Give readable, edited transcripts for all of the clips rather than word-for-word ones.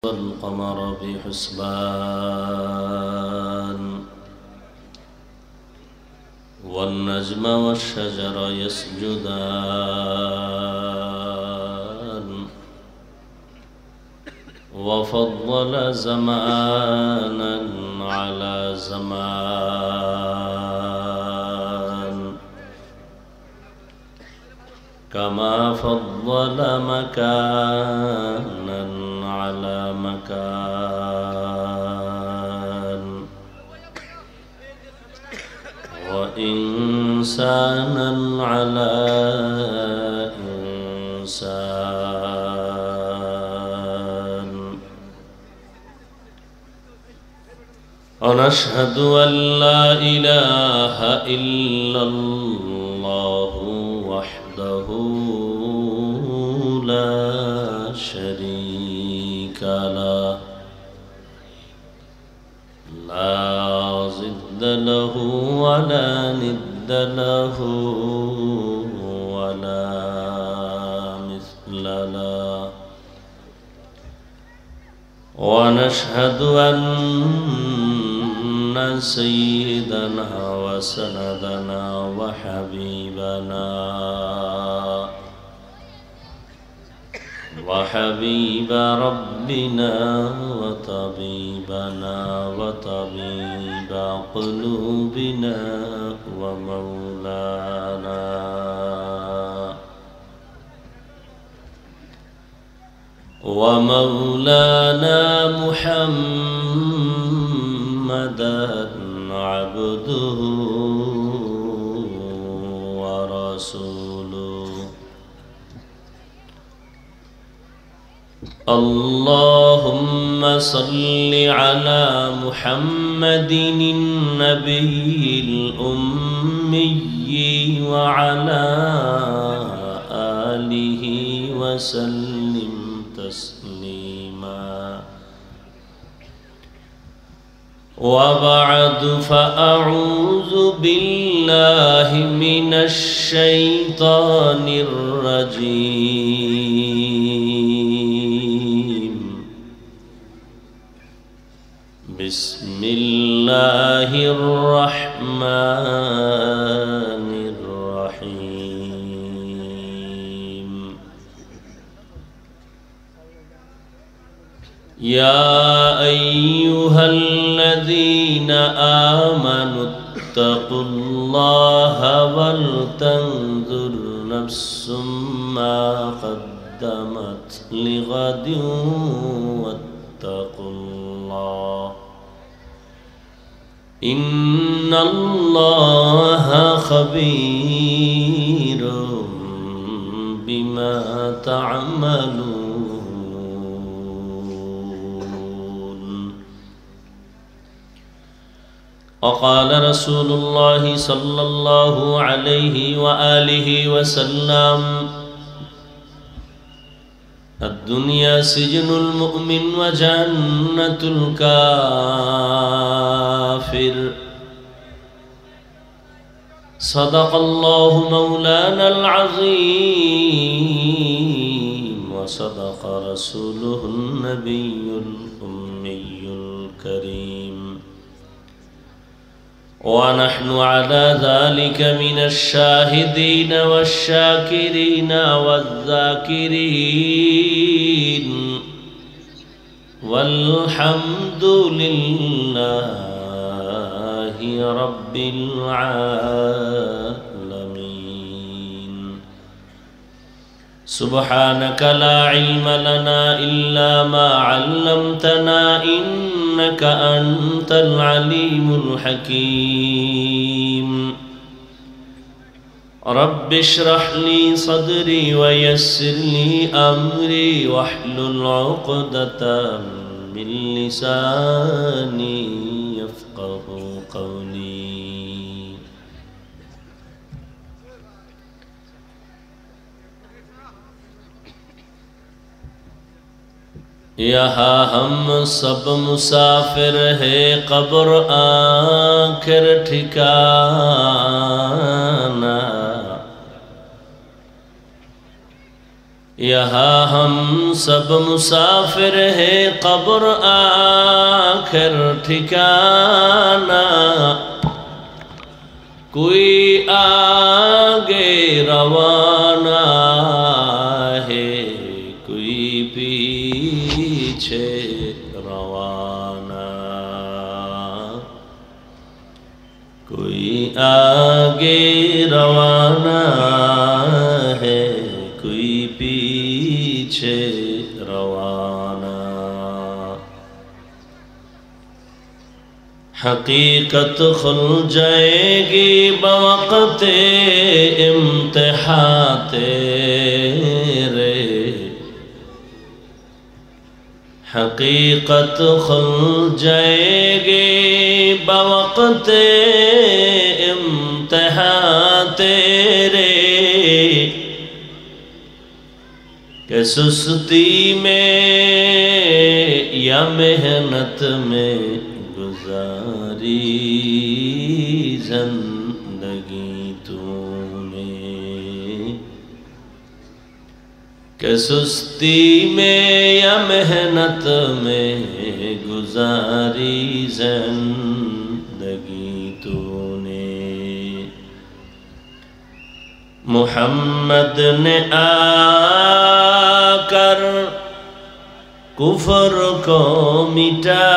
والقمر بحسبان والنجم والشجر يسجدان وفضل زمانا على زمان كما فضل مكانا على مكان وإنسانا على إنسان ونشهد أن لا إله إلا الله وحده لا شريك له لا ضد له ولا ند له ولا مثل له ونشهد أن سيدنا وسندنا وحبيب ربنا وطبيبنا وطبيب قلوبنا ومولانا محمدا عبده ورسوله اللهم صل على محمد النبي الأمي وعلى آله وسلم تسليما وبعد فأعوذ بالله من الشيطان الرجيم بسم الله الرحمن الرحيم يا أيها الذين آمنوا اتقوا الله ولتنظر نفس ما قدمت لغد واتقوا الله إن الله خبير بما تعملون وقال رسول الله صلى الله عليه وآله وسلم الدنيا سجن المؤمن وجنة الكافر صدق الله مولانا العظيم وصدق رسوله النبي الأمي الكريم ونحن على ذلك من الشاهدين والشاكرين والذاكرين والحمد لله رب العالمين سبحانك لا علم لنا إلا ما علمتنا إنك أنت العليم الحكيم رب اشرح لي صدري ويسر لي أمري واحلل عقدة من لساني يفقه قولي यहाँ हम सब मुसाफिर है कब्र आखिर ठिकाना। یہاں ہم سب مسافر ہیں، قبر آخر ٹھکانہ، کوئی آگے روانہ ہے، کوئی پیچھے روانہ، کوئی آگے روانہ ہے، کوئی پیچھے روانہ۔ حقیقت کھل جائے گی بوقت امتحان تیرے، حقیقت کھل جائے گی بوقت امتحان تیرے، کہ سستی میں یا محنت میں گزاری زندگی تو نے، کہ سستی میں یا محنت میں گزاری زندگی تو نے۔ محمد نے آ کر کفر کو مٹایا،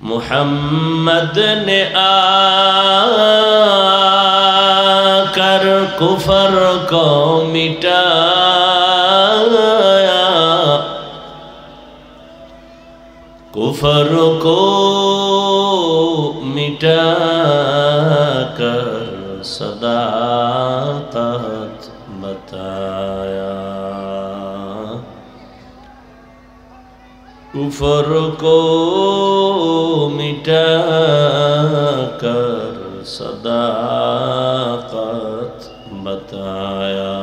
محمد نے آ کر کفر کو مٹایا، کفر کو مٹا کر صداقت بتایا، کفر کو مٹا کر صداقت بتایا۔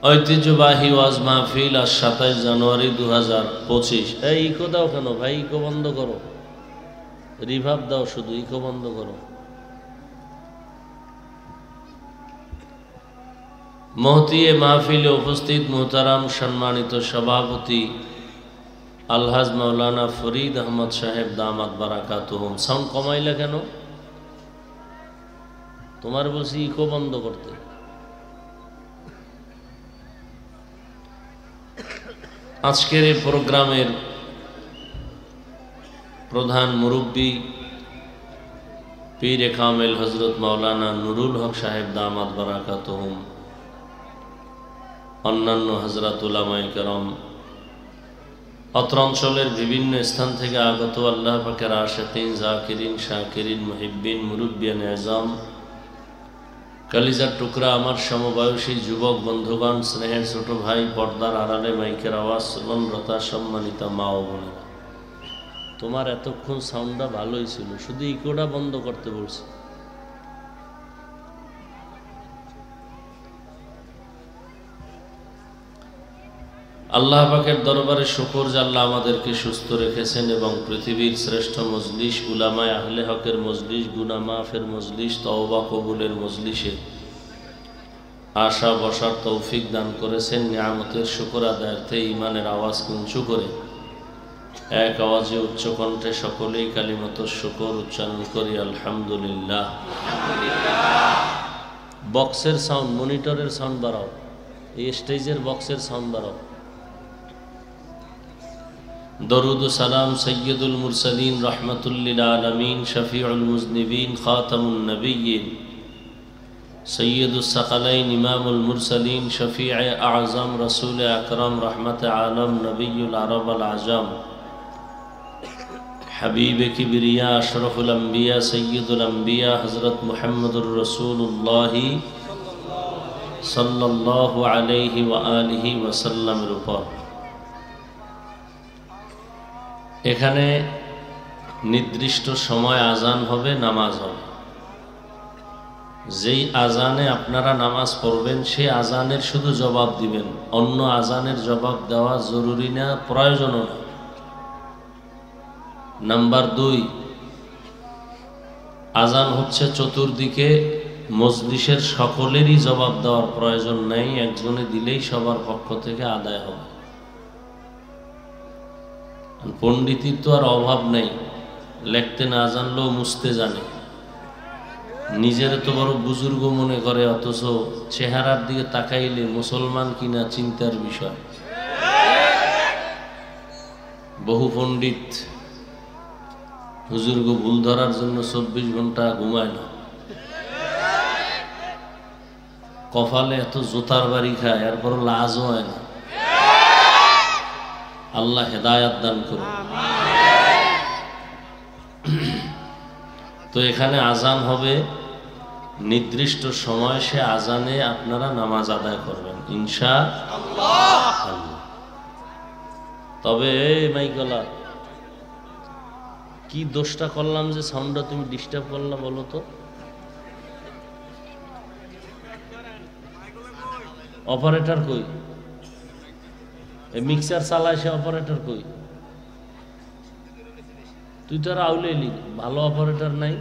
ঐতিহ্যবাহী ওয়াজ মাহফিল আজ 27 জানুয়ারি 2025। এই ইকো দাও কেন ভাই? ইকো বন্ধ করো, রিভার্ব দাও, শুধু ইকো বন্ধ করো। মহতিয়ে মাহফিলে উপস্থিত মোহতারাম সম্মানিত সভাপতি আলহাজ মাওলানা ফরিদ আহমদ সাহেব দামাত বারাকাতুহুম। সাউন্ড কমাইলা কেন? তোমার বলছি ইকো বন্ধ করতে। আজকের এই প্রোগ্রামের প্রধান মুরব্বী পীরে কামেল হযরত মাওলানা নুরুল হক সাহেব দামাত বারাকাতুহুম, অন্যান্য হযরত উলামায়ে কেরাম, অত্র অঞ্চলের বিভিন্ন স্থান থেকে আগত আল্লাহ পাকের আশিকিন, জাকিরিন, শাকিরিন, মুহিব্বিন, মুরব্বিয়ান আযম, কলিজার টুকরা আমার সমবয়সী যুবক বন্ধুগণ, স্নেহের ছোট ভাই, পর্দার আড়ালে মাইকের আওয়াজ শ্রবণরতা সম্মানিতা মা ও বোনেরা, তোমার এতক্ষণ সাউন্ডটা ভালোই ছিল, শুধু ইকোটা বন্ধ করতে বলছি। আল্লাহ পাকের দরবারে শুকর যে আল্লাহ আমাদেরকে সুস্থ রেখেছেন এবং পৃথিবীর শ্রেষ্ঠ মজলিস, উলামায়ে আহলে হকের মজলিস, গুনাহ মাফের মজলিস, তওবা কবুলের মজলিসে আশা বসার তৌফিক দান করেছেন। নিয়ামতের শুকর আদায়ার্থে ঈমানের আওয়াজকে উঁচু করে এক আওয়াজে উচ্চ কণ্ঠে সকলেই কালিমাতুশ শুকর উচ্চারণ করি, আলহামদুলিল্লাহ। বক্সের সাউন্ড, মনিটরের সাউন্ড বাড়াও, এই স্টেজের বক্সের সাউন্ড বাড়াও। দরুদ ও সালাম সৈয়দুল মুরসালিন, রহমাতুল লিল আলামিন, শফিউল মুজনিবিন, খাতামুন নবিয়্যিন, সৈয়দুস সাকালাইন, ইমামুল মুরসালিন, শফিয়ে আযম, রসুল আকরম, রহমত আলম, নবিয়ুল আরব আল আজম, হাবিব কিবরিয়া, আশরফুল আম্বিয়া, সৈয়দুল আম্বিয়া, হযরত মুহাম্মদুর রাসূলুল্লাহ সাল্লাল্লাহু আলাইহি ওয়া আলিহি ওয়াসাল্লামের উপর এখানে নির্দিষ্ট সময় আজান হবে, নামাজ হবে। যেই আজানে আপনারা নামাজ পড়বেন সেই আজানের শুধু জবাব দিবেন, অন্য আজানের জবাব দেওয়া জরুরি না, প্রয়োজনও না। নাম্বার 2, আজান হচ্ছে চতুর্দিকে, মজলিসের সকলেরই জবাব দেওয়ার প্রয়োজন নেই, একজনে দিলেই সবার পক্ষ থেকে আদায় হবে। পণ্ডিতির তো আর অভাব নেই, লিখতে না জানলেও মুছতে জানে, নিজের তো বড় বুজুর্গ মনে করে, অথচ চেহারার দিকে তাকাইলে মুসলমান কিনা চিন্তার বিষয়। বহু পণ্ডিত হুজুর্গ ভুল ধরার জন্য 24 ঘন্টা ঘুমায় না, কপালে এত জোতার বাড়ি খায়, এরপর লাজও হয় না। আল্লাহ হেদায়াত দান করুন। তো এখানে আজান হবে নির্দিষ্ট সময়, সে আজানে আপনারা নামাজ আদায় করবেন ইনশাআল্লাহ। তবে এই মাইকলা, কি দোষটা করলাম যে সাউন্ডটা তুমি ডিস্টার্ব করলা বলো তো? অপারেটর কই? এই মিক্সার চালায় সে অপারেটর কই? তুই তো আর আউলে এলি, ভালো অপারেটর নাই,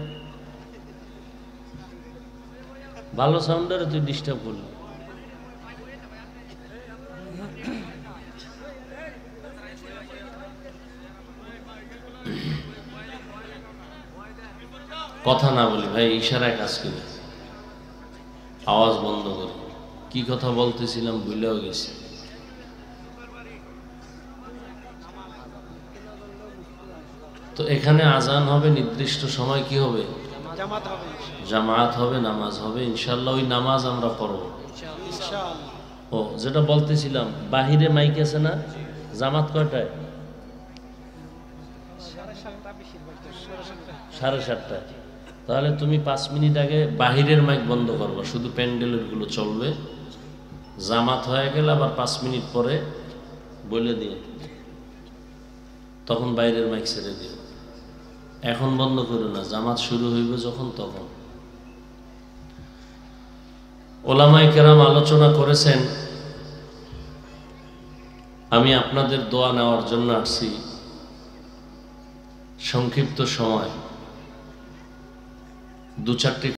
ভালো সাউন্ডারে তুই ডিস্টার্ব করলি। কথা না বলি ভাই, ইশারায় কাজ করি, আওয়াজ বন্ধ করি। কি কথা বলতেছিলাম ভুলেও গেছি। তো এখানে আজান হবে নির্দিষ্ট সময়, কি হবে? জামাত হবে, নামাজ হবে ইনশাআল্লাহ। ওই নামাজ আমরা পড়ব। ও যেটা বলতেছিলাম, বাহিরে মাইক আছে না? জামাত কয়টায়? 7:30। তাহলে তুমি 5 মিনিট আগে বাহিরের মাইক বন্ধ করবা, শুধু প্যান্ডেলের গুলো চলবে। জামাত হয়ে গেলে আবার 5 মিনিট পরে বলে দিও, তখন বাইরের মাইক ছেড়ে দিও। এখন বন্ধ করো না, জামাত শুরু হইবে যখন তখন। ওলামায়ে কেরাম আলোচনা করেছেন, আমি আপনাদের দোয়া নেওয়ার জন্য আসছি। সংক্ষিপ্ত সময় 2-4টি